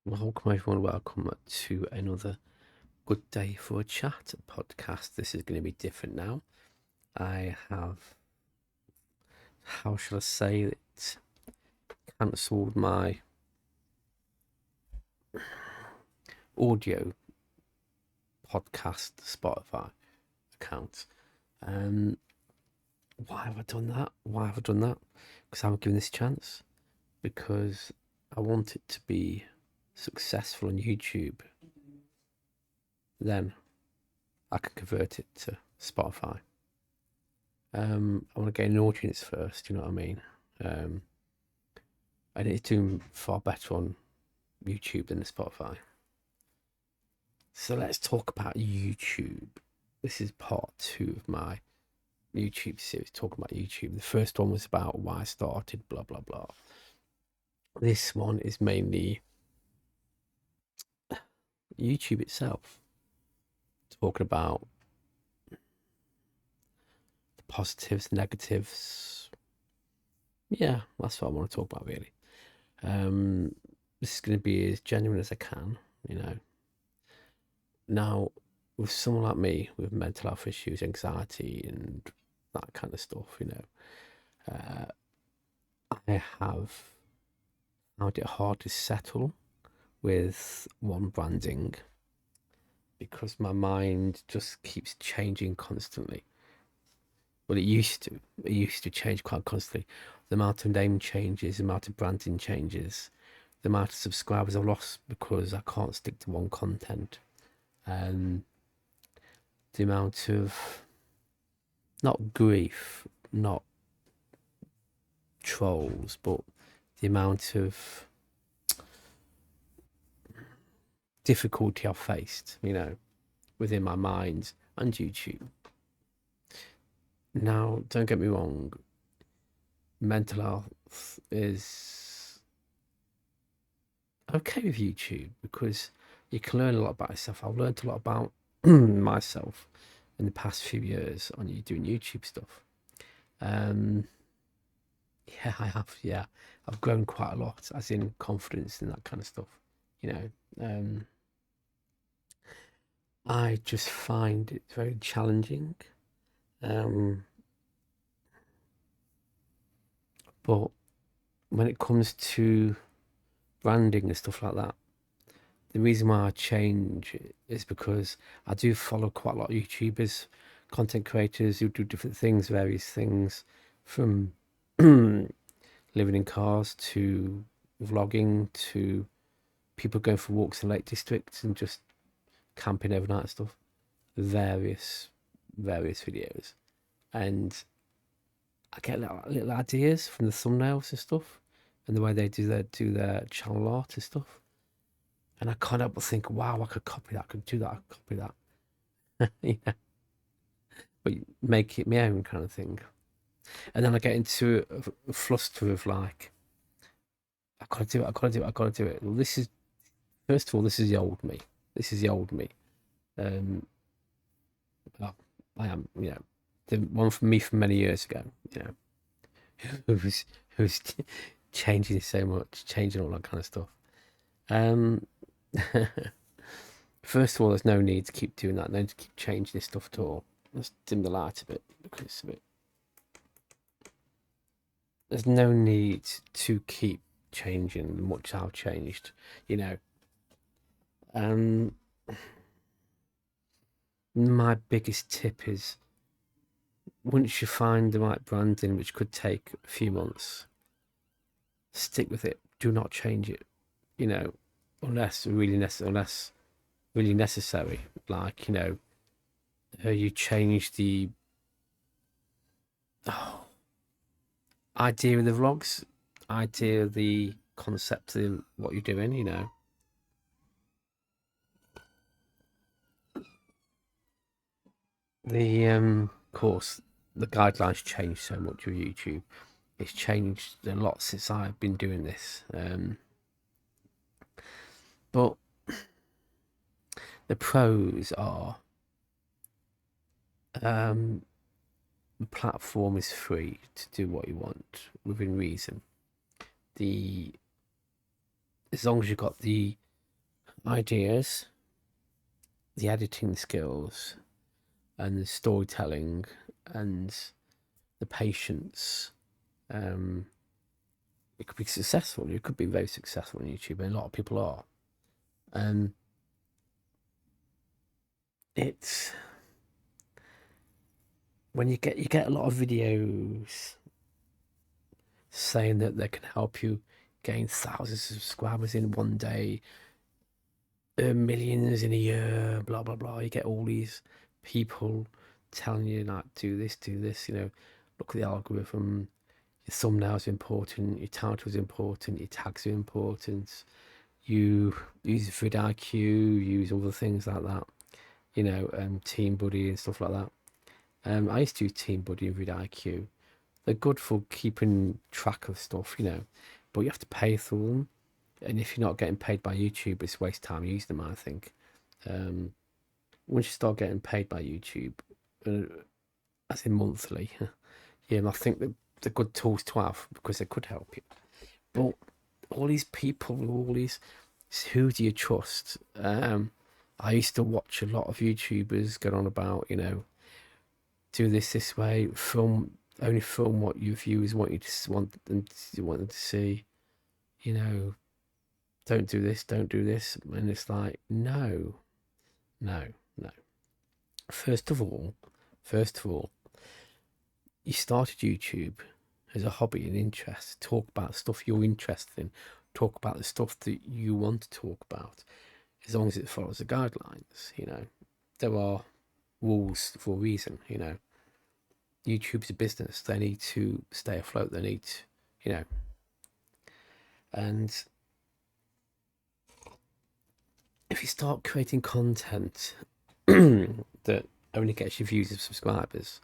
Welcome everyone, welcome to another Good Day for a Chat podcast. This is going to be different now. I have, how shall I say it, cancelled my audio podcast Spotify account. Why have I done that? Because I haven't given this a chance. Because I want it to be successful on YouTube. Then I can convert it to Spotify. I want to gain an audience first, you know what I mean? And it's doing far better on YouTube than the Spotify. So let's talk about YouTube. This is part 2 of my YouTube series, talking about YouTube. The first one was about why I started, blah, blah, blah. This one is mainly YouTube itself, talking about the positives, negatives. Yeah, that's what I want to talk about, really. This is going to be as genuine as I can, you know. Now, with someone like me with mental health issues, anxiety, and that kind of stuff, you know, I have found it hard to settle with one branding because my mind just keeps changing constantly. Well, it used to. It used to change quite constantly. The amount of name changes, the amount of branding changes, the amount of subscribers I've lost because I can't stick to one content. The amount of, not grief, not trolls, but the amount of difficulty I've faced, you know, within my mind and YouTube. Now, don't get me wrong, mental health is okay with YouTube because you can learn a lot about yourself. I've learned a lot about myself in the past few years on you doing YouTube stuff. Yeah, I have. Yeah, I've grown quite a lot, as in confidence and that kind of stuff. You know, I just find it very challenging. But when it comes to branding and stuff like that, the reason why I change is because I do follow quite a lot of YouTubers, content creators who do different things, various things, from living in cars to vlogging to people going for walks in Lake District and just camping overnight and stuff. Various videos, and I get little ideas from the thumbnails and stuff, and the way they do their channel art and stuff. And I can't help but think, wow, I could copy that, I could do that, I could copy that. Yeah, but make it my own kind of thing. And then I get into a fluster of like, I gotta do it, I gotta do it, I gotta do it. Well, this is, first of all, this is the old me. This is the old me. Well, I am, you know, the one from me from many years ago, you know, who's changing so much, changing all that kind of stuff. First of all, there's no need to keep doing that. No need to keep changing this stuff at all. Let's dim the light a bit because it's a bit. There's no need to keep changing much. I've changed, you know. My biggest tip is once you find the right branding, which could take a few months, stick with it. Do not change it, you know, unless really necessary. Like, you know, you change the idea of the vlogs, idea of the concept of what you're doing, you know. The of course, the guidelines change so much with YouTube. It's changed a lot since I've been doing this. But the pros are the platform is free to do what you want within reason. As long as you've got the ideas, the editing skills, and the storytelling, and the patience, it could be successful. You could be very successful on YouTube, and a lot of people are. It's when you get a lot of videos saying that they can help you gain thousands of subscribers in one day, millions in a year, blah blah blah. You get all these people telling you like do this, look at the algorithm. Your thumbnails are important, your title is important, your tags are important. You use vidIQ, use other things like that, Team Buddy and stuff like that. I used to use Team Buddy and vidIQ. They're good for keeping track of stuff, but you have to pay for them. And if you're not getting paid by YouTube, it's a waste of time using them, I think. Once you start getting paid by YouTube, as in monthly, yeah, and I think that they're good tools to have because they could help you. But all these people, who do you trust? I used to watch a lot of YouTubers get on about, do this way, only film what your viewers want them to see, don't do this, and it's like no. First of all, you started YouTube as a hobby and interest. Talk about stuff you're interested in. Talk about the stuff that you want to talk about, as long as it follows the guidelines. There are rules for a reason. YouTube's a business. They need to stay afloat. They need to, and if you start creating content that only gets you views and subscribers,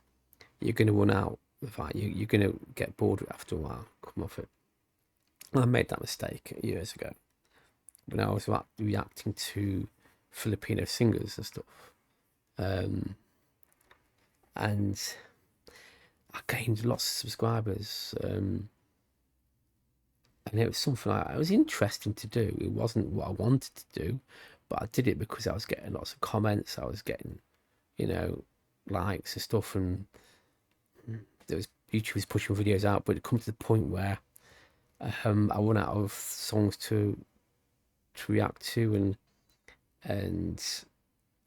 you're going to run out of that. You're going to get bored after a while, come off it. I made that mistake years ago when I was reacting to Filipino singers and stuff. And I gained lots of subscribers. And it was something it was interesting to do. It wasn't what I wanted to do, but I did it because I was getting lots of comments. I was getting, likes and stuff, and there was YouTube was pushing videos out. But it come to the point where I run out of songs to react to, and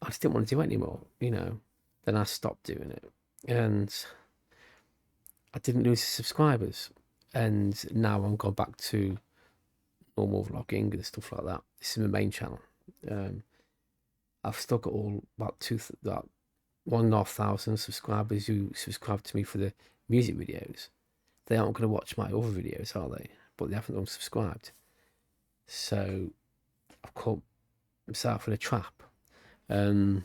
I just didn't want to do it anymore. Then I stopped doing it, and I didn't lose subscribers. And now I'm going back to normal vlogging and stuff like that. This is my main channel. I've still got about 1,500 subscribers who subscribe to me for the music videos. They aren't going to watch my other videos, are they? But they haven't unsubscribed. So I've caught myself in a trap. You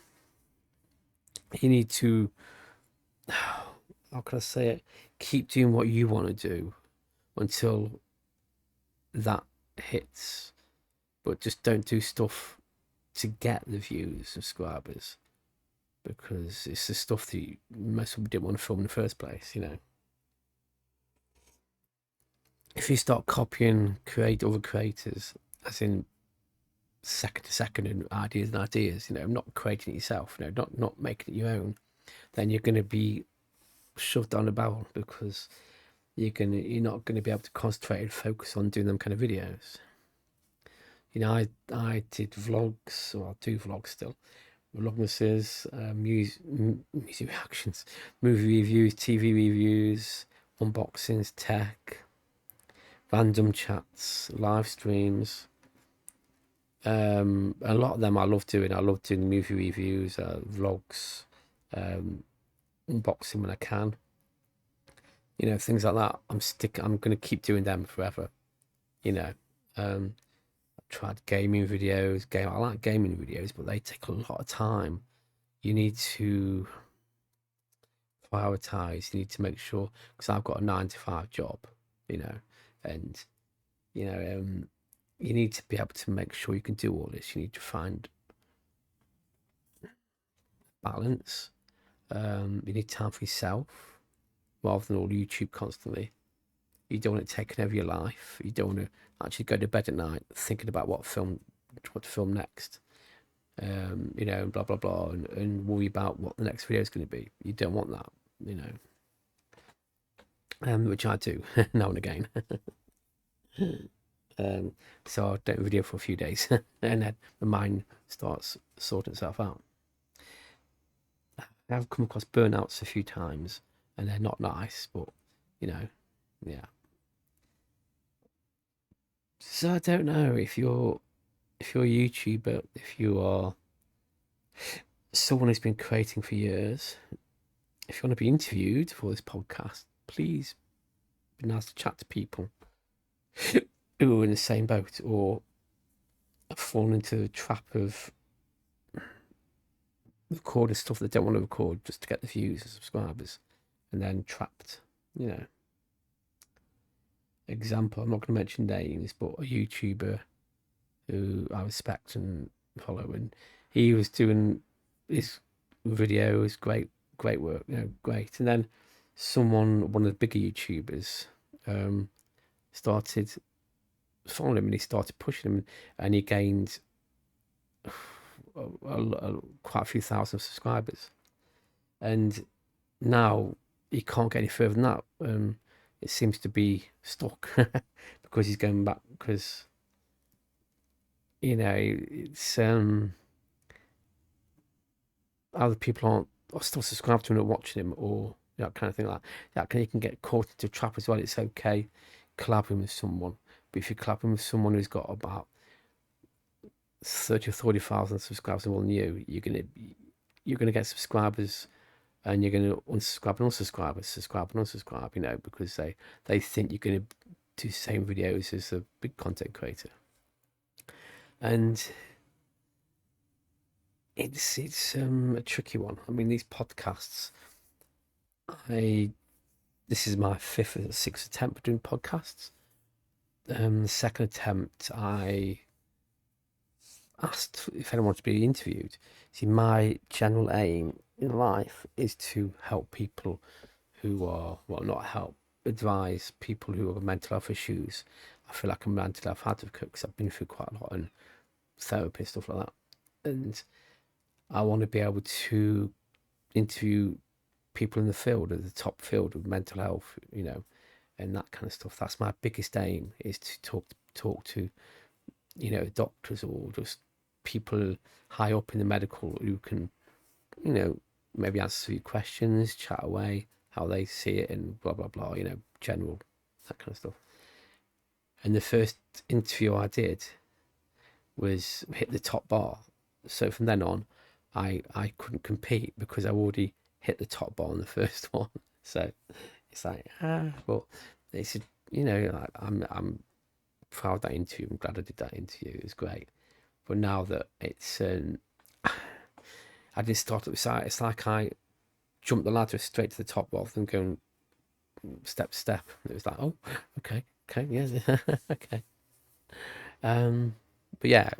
need to, how can I say it? Keep doing what you want to do until that hits, but just don't do stuff to get the views, subscribers, because it's the stuff that most people didn't want to film in the first place. If you start copying other creators, as in second to second, and ideas, not creating it yourself, not making it your own, then you're going to be shoved down a barrel because you're not going to be able to concentrate and focus on doing them kind of videos. I did vlogs, or I do vlogs still, vlogmases, music reactions, movie reviews, TV reviews, unboxings, tech, random chats, live streams. A lot of them I love doing. I love doing movie reviews, vlogs, unboxing when I can. Things like that. I'm going to keep doing them forever. I've tried gaming videos. I like gaming videos, but they take a lot of time. You need to prioritize. You need to make sure, because I've got a 9 to 5 job, and you need to be able to make sure you can do all this. You need to find balance. You need time for yourself rather than all YouTube constantly. You don't want it taking over your life. You don't want to actually go to bed at night thinking about what film what to film next, you know, and blah blah blah, and worry about what the next video is going to be. You don't want that, you know, which I do now and again. So I don't video for a few days, and then the mind starts sorting itself out. I've come across burnouts a few times, and they're not nice, but you know, yeah. So I don't know if you're a YouTuber, if you are someone who's been creating for years, if you want to be interviewed for this podcast, please be nice to chat to people who are in the same boat or have fallen into the trap of recording stuff they don't want to record just to get the views and subscribers, and then trapped, you know. Example, I'm not going to mention names, but a YouTuber who I respect and follow, and he was doing his videos, great work, you know, great. And then one of the bigger YouTubers, started following him, and he started pushing him, and he gained quite a few thousand subscribers. And now he can't get any further than that. It seems to be stuck because he's going back, because you know it's other people are still subscribed to him or watching him, or that kind of thing, like that. You can get caught into a trap as well. It's okay collabing with someone, but if you're collabing with someone who's got about 30 or 40,000 subscribers more than you, you're gonna get subscribers, and you're gonna unsubscribe and unsubscribe, subscribe and unsubscribe, you know, because they think you're gonna do the same videos as a big content creator. And it's a tricky one. I mean, these podcasts, this is my fifth or sixth attempt at doing podcasts. The second attempt, I asked if anyone wanted to be interviewed. See, my general aim in life is to help people who are, well, not help, advise people who have mental health issues. I feel like I'm a mental health advocate because I've been through quite a lot, and therapy, stuff like that. And I want to be able to interview people in the field, at the top field of mental health, you know, and that kind of stuff. That's my biggest aim, is to talk to, you know, doctors or just people high up in the medical who can, you know, maybe answer a few questions, chat away how they see it, and blah blah blah, you know, general, that kind of stuff. And the first interview I did was hit the top bar, so from then on I couldn't compete because I already hit the top bar on the first one. So it's like, but it's, you know, I'm proud of that interview. I'm glad I did that interview. It was great. But now that it's I didn't start at the side. It's like I jumped the ladder straight to the top rather than going step to step. It was like, oh, okay, yeah, okay. But yeah,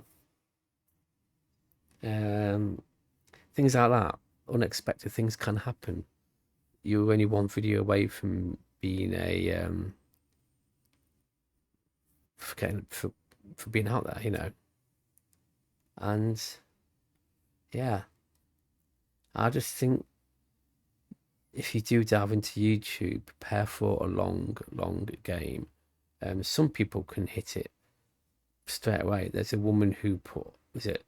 things like that, unexpected things can happen. You're only one video away from being for being out there, you know. And yeah, I just think if you do dive into YouTube, prepare for a long game. Some people can hit it straight away. There's a woman who put, was it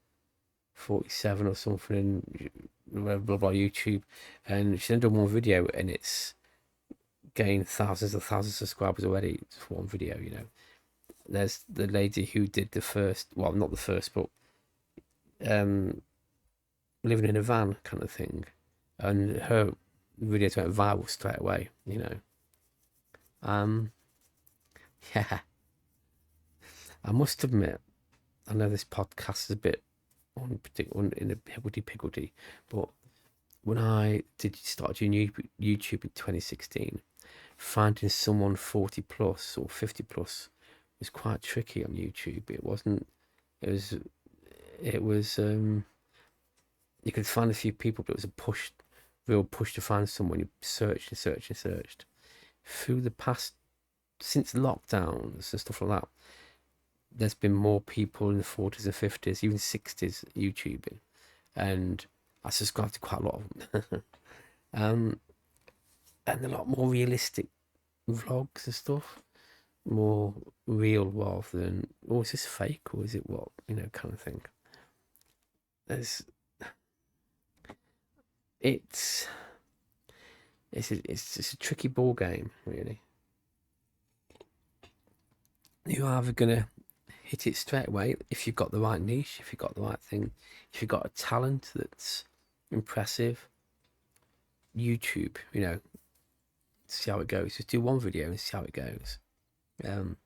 47 or something in blah blah blah YouTube, and she's done one video and it's gained thousands and thousands of subscribers already for one video, you know. There's the lady who did the first, well, not the first, but living in a van kind of thing, and her videos went viral straight away, you know. Yeah, I must admit, I know this podcast is a bit in a higgledy-piggledy, but when I did start doing YouTube in 2016, finding someone 40 plus or 50 plus was quite tricky on YouTube. It wasn't. It was. It was. You could find a few people, but it was a real push to find someone. You searched and searched and searched through the past, since lockdowns and stuff like that. there's been more people in the 40s and 50s, even 60s YouTubing, and I subscribe to quite a lot of them. um, and a lot more realistic vlogs and stuff, more real rather than, oh, is this fake or is it what, kind of thing. There's, it's, it's a tricky ball game, really. You're either gonna hit it straight away if you've got the right niche, if you've got the right thing, if you've got a talent that's impressive. YouTube, see how it goes. Just do one video and see how it goes. Um,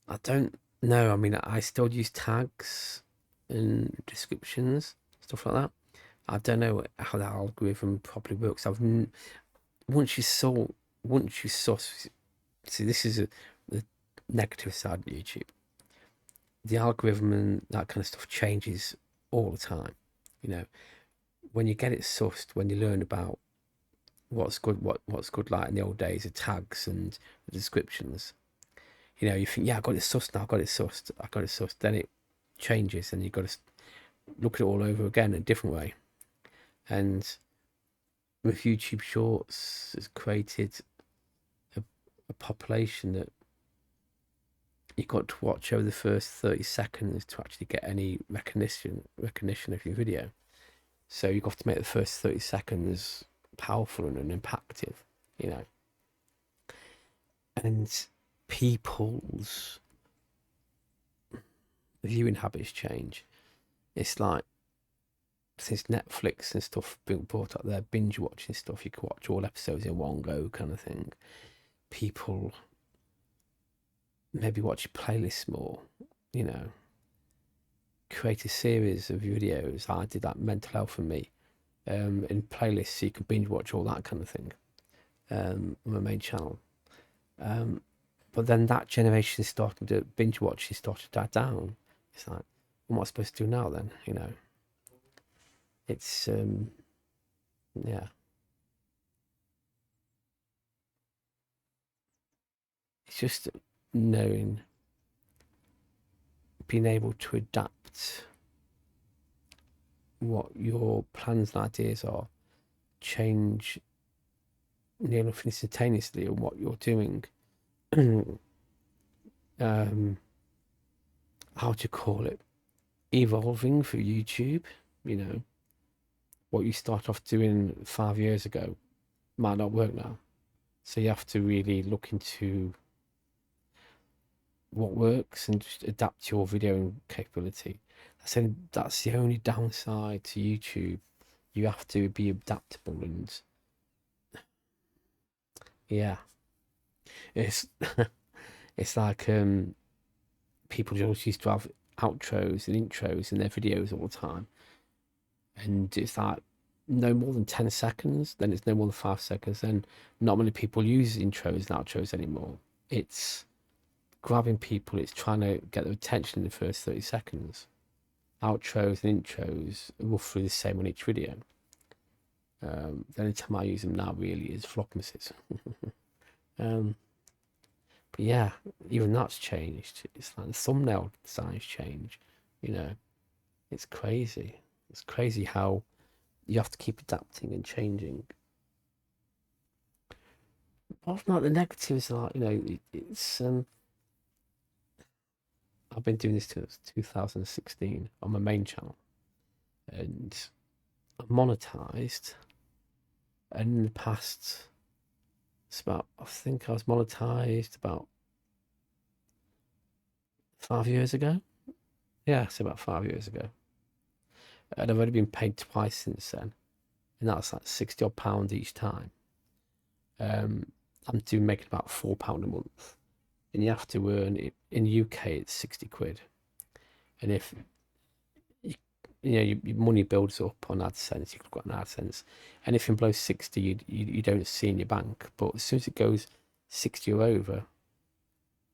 I don't know. I mean, I still use tags and descriptions, stuff like that. I don't know how that algorithm properly works. Once you saw, see, this is the negative side of YouTube. The algorithm and that kind of stuff changes all the time. When you get it sussed, when you learn about what's good, what's good, like in the old days of tags and the descriptions, you think, yeah, I got it sussed now, I got it sussed. Then it changes, and you've got to look at it all over again in a different way. And with YouTube Shorts, it's created a population that you've got to watch over the first 30 seconds to actually get any recognition of your video. So you've got to make the first 30 seconds powerful and impactful, And people's viewing habits change. It's like, since Netflix and stuff being brought up there, binge watching stuff, you can watch all episodes in one go kind of thing. People maybe watch playlists more, create a series of videos. I did that, mental health for me, in playlists, so you can binge watch all that kind of thing, on my main channel. But then that generation is starting to binge watch, is starting to die down. It's like, what am I supposed to do now then? It's yeah. It's just knowing, being able to adapt what your plans and ideas are, change near enough instantaneously on what you're doing. How to call it, evolving for YouTube. What you start off doing 5 years ago might not work now, so you have to really look into what works and just adapt your video capability. That's the only downside to YouTube. You have to be adaptable, and yeah, it's it's like people just used to have outros and intros in their videos all the time, and it's like no more than 10 seconds, then it's no more than 5 seconds, then not many people use intros and outros anymore. It's grabbing people, it's trying to get their attention in the first 30 seconds. Outros and intros are roughly the same on each video. The only time I use them now really is vlogmases. But yeah, even that's changed. It's like the thumbnail designs change. It's crazy. It's crazy how you have to keep adapting and changing. Apart from that, the negatives are, it's I've been doing this since 2016 on my main channel, and I'm monetized. And in the past, I think I was monetized about 5 years ago. Yeah, it's about 5 years ago. And I've only been paid twice since then, and that's like 60 odd pounds each time. I'm making about £4 a month, and you have to earn it in the UK. It's 60 quid, and if your money builds up on AdSense, you've got an AdSense. Anything below 60, you don't see in your bank. But as soon as it goes 60 or over,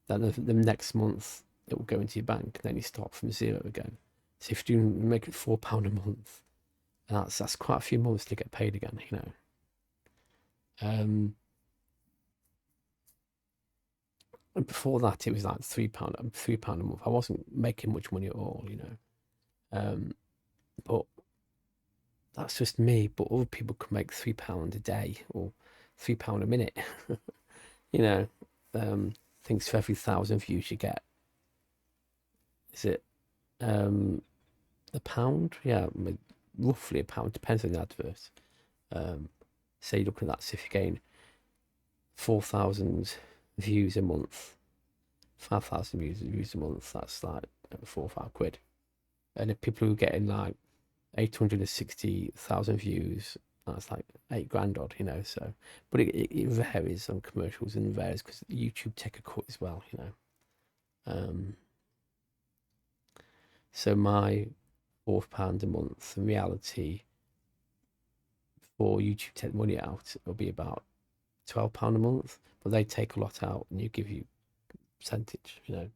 then the next month it will go into your bank, and then you start from zero again. So if you make it £4 a month, and that's quite a few months to get paid again, And before that, it was like £3 a month. I wasn't making much money at all, you know. But that's just me. But other people can make £3 a day or £3 a minute. You know, thinks for every 1,000 views you get, is it a pound? Yeah, roughly a pound. Depends on the advert. Say you're looking at that. So if you gain 4,000 views a month, 5,000 views a month, that's like £4 or £5. And if people who are getting like 860,000 views, that's like £8 odd, you know. So, but it varies on commercials and varies because YouTube take a cut as well, you know. So my £4 a month, in reality, for YouTube take money out, it'll be about £12 a month, but they take a lot out and you give you percentage, you know.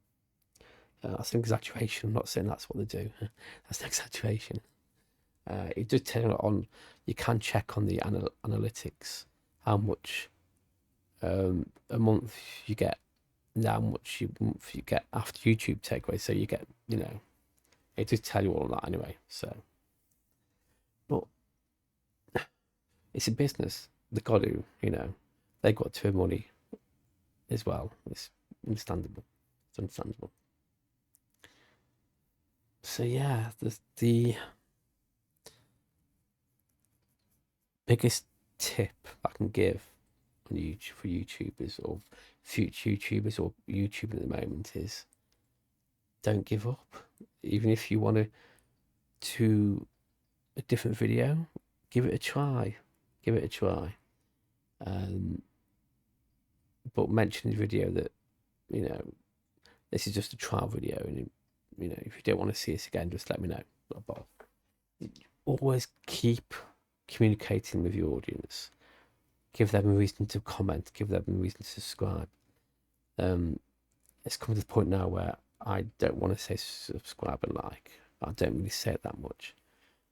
That's an exaggeration. I'm not saying that's what they do. That's an exaggeration. It does tell you on. You can check on the analytics how much a month you get, and how much month you get after YouTube takeaway. So you get, you know, it does tell you all of that anyway. So, but it's a business. They got to, you know, they got to earn money as well. It's understandable. It's understandable. So yeah, the biggest tip I can give on YouTube for YouTubers or future YouTubers or YouTube at the moment is don't give up. Even if you want to do a different video, give it a try. Give it a try. But mention in the video that, you know, this is just a trial video, and you know, if you don't want to see us again, just let me know. But always keep communicating with your audience. Give them a reason to comment. Give them a reason to subscribe. It's come to the point now where I don't want to say subscribe and like. I don't really say it that much.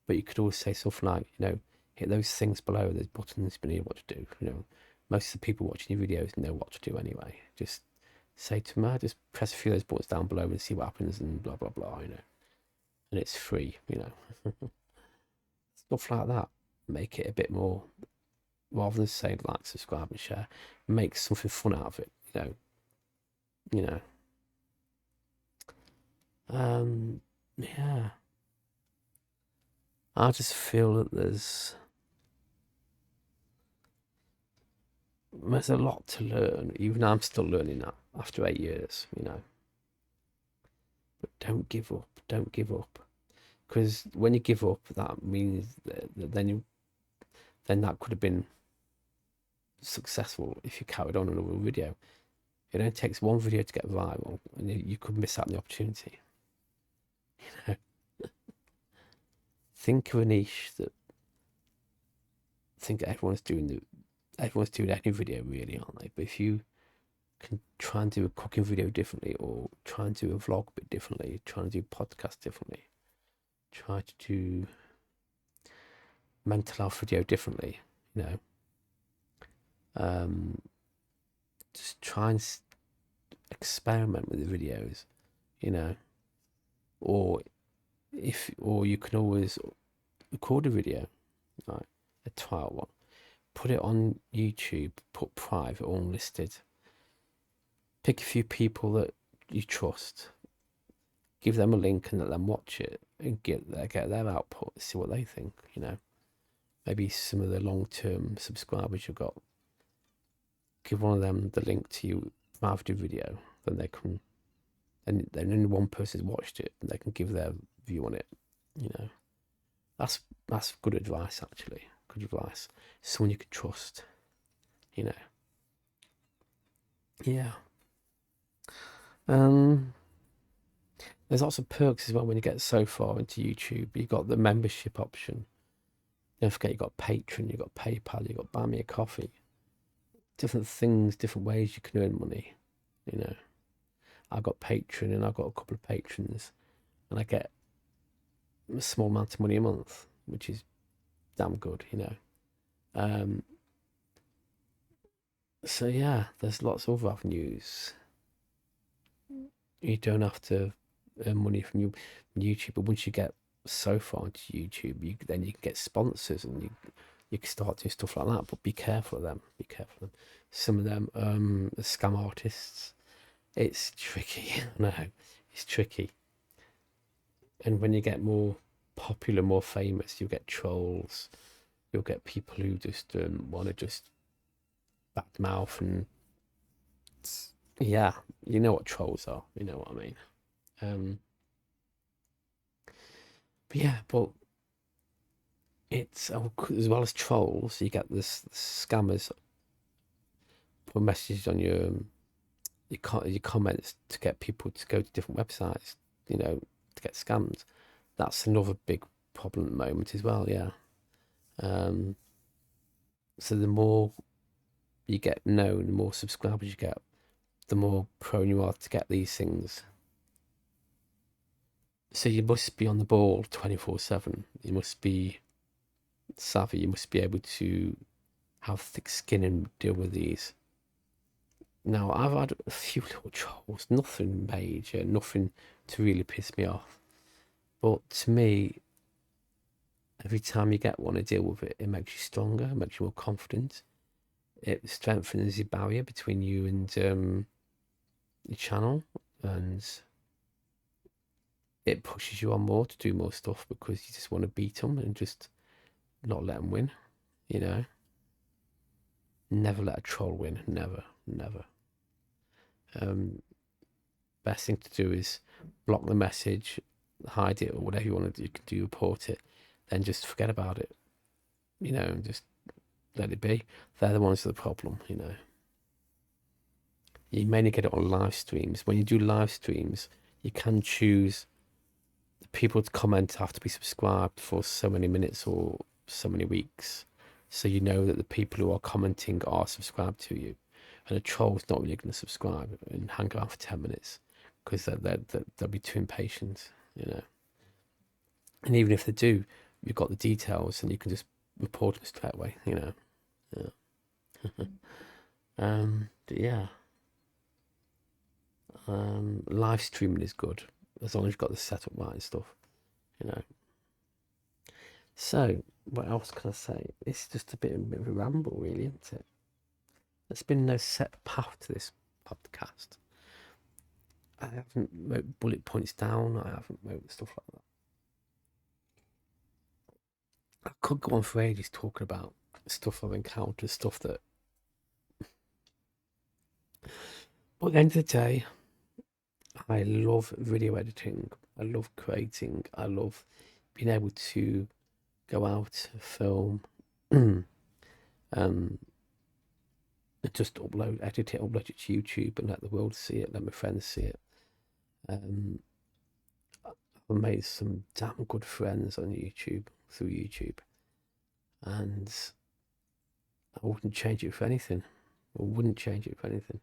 But you could always say something like, you know, hit those things below, those buttons below, what to do. You know, most of the people watching your videos know what to do anyway. Just say to them, just press a few of those buttons down below and see what happens and blah, blah, blah, you know. And it's free, you know. Stuff like that. Make it a bit more, rather than saying like, subscribe and share, make something fun out of it, you know. You know. Yeah. I just feel that there's a lot to learn. Even I'm still learning that after 8 years, you know. But don't give up. Don't give up. Because when you give up, that means that then that could have been successful if you carried on another video. It only takes one video to get viral, and you could miss out on the opportunity. You know, think of a niche that think everyone's doing any video really, aren't they? But if you can try and do a cooking video differently, or try and do a vlog a bit differently, try and do podcast differently, try to do mental health video differently, you know, just try and experiment with the videos, you know, or you can always record a video, like a trial one, put it on YouTube, put private or unlisted, pick a few people that you trust, give them a link and let them watch it and get their output, see what they think, you know. Maybe some of the long-term subscribers you've got, give one of them the link to you after video, then they can, and then only one person's watched it and they can give their view on it, you know. That's good advice, actually. Good advice. Someone you can trust, you know. Yeah. There's lots of perks as well when you get so far into YouTube. You've got the membership option. Don't forget you've got Patreon, you've got PayPal, you've got Buy Me a Coffee. Different things, different ways you can earn money, you know. I've got Patreon and I've got a couple of patrons, and I get a small amount of money a month, which is damn good, you know. So yeah, there's lots of other avenues You don't have to earn money from YouTube, but once you get so far into YouTube, then you can get sponsors and you can start doing stuff like that. But be careful of them. Be careful of them. Some of them scam artists. It's tricky. No, it's tricky. And when you get more popular, more famous, you'll get trolls. You'll get people who just want to just badmouth and yeah, you know what trolls are. You know what I mean. Um, but yeah, but it's as well as trolls, you get this scammers put messages on your comments to get people to go to different websites, to get scammed. That's another big problem at the moment as well. Yeah. Um, so the more you get known, the more subscribers you get, the more prone you are to get these things. So you must be on the ball 24/7. You must be savvy. You must be able to have thick skin and deal with these. Now, I've had a few little trolls, nothing major, nothing to really piss me off. But to me, every time you get one to deal with it, it makes you stronger, it makes you more confident. It strengthens the barrier between you and your channel, and it pushes you on more to do more stuff because you just want to beat them and just not let them win, you know? Never let a troll win, never, never. Best thing to do is block the message, hide it, or whatever you want to do. You can do report it, then just forget about it, and just let it be. They're the ones with the problem, You mainly get it on live streams. When you do live streams, you can choose people to comment have to be subscribed for so many minutes or so many weeks. So you know that the people who are commenting are subscribed to you. And a troll's not really going to subscribe and hang around for 10 minutes because they'll be too impatient. And even if they do, you've got the details and you can just report them straight away. Yeah. But yeah. Live streaming is good as long as you've got the setup right and stuff. So, what else can I say? It's just a bit of a ramble, really, isn't it? There's been no set path to this podcast. I haven't wrote bullet points down. I haven't wrote stuff like that. I could go on for ages talking about stuff I've encountered, stuff that. But at the end of the day, I love video editing. I love creating. I love being able to go out, film, um, just edit it, upload it to YouTube, and let the world see it, let my friends see it. I've made some damn good friends on YouTube through YouTube, and I wouldn't change it for anything. I wouldn't change it for anything.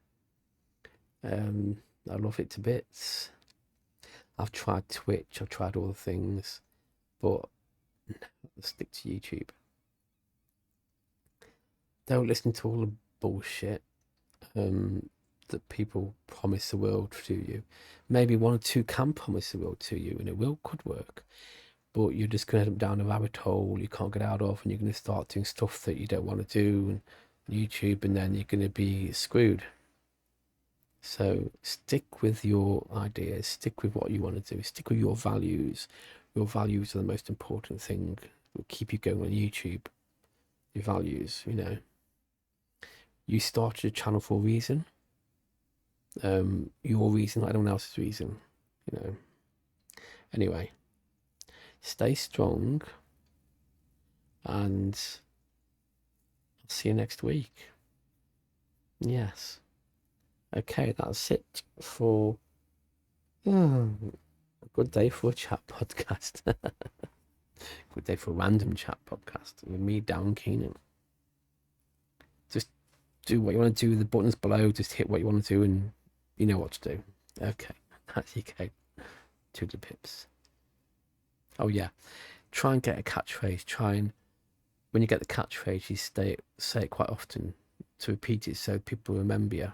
I love it to bits. I've tried Twitch, I've tried all the things, but no, I'll stick to YouTube. Don't listen to all the bullshit that people promise the world to you. Maybe one or two can promise the world to you, and it could work. But you're just going to end up down a rabbit hole you can't get out of, and you're going to start doing stuff that you don't want to do on YouTube, and then you're going to be screwed. So stick with your ideas, stick with what you want to do, stick with your values. Your values are the most important thing. Will keep you going on YouTube. Your values. You started a channel for a reason. Your reason, not anyone else's reason. Anyway, stay strong, and I'll see you next week. Yes. Okay, that's it for a good day for a chat podcast. Good day for a random chat podcast with me, Darren Keenan. Just do what you want to do. The buttons below, just hit what you want to do, and you know what to do. Okay, that's okay. To the pips. Oh yeah, try and get a catchphrase. When you get the catchphrase, you say it quite often to repeat it so people remember you.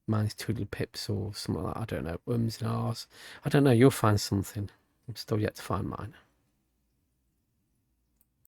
Mine's Twiddly Pips or something like that. I don't know. Ums and ahs. I don't know. You'll find something. I'm still yet to find mine.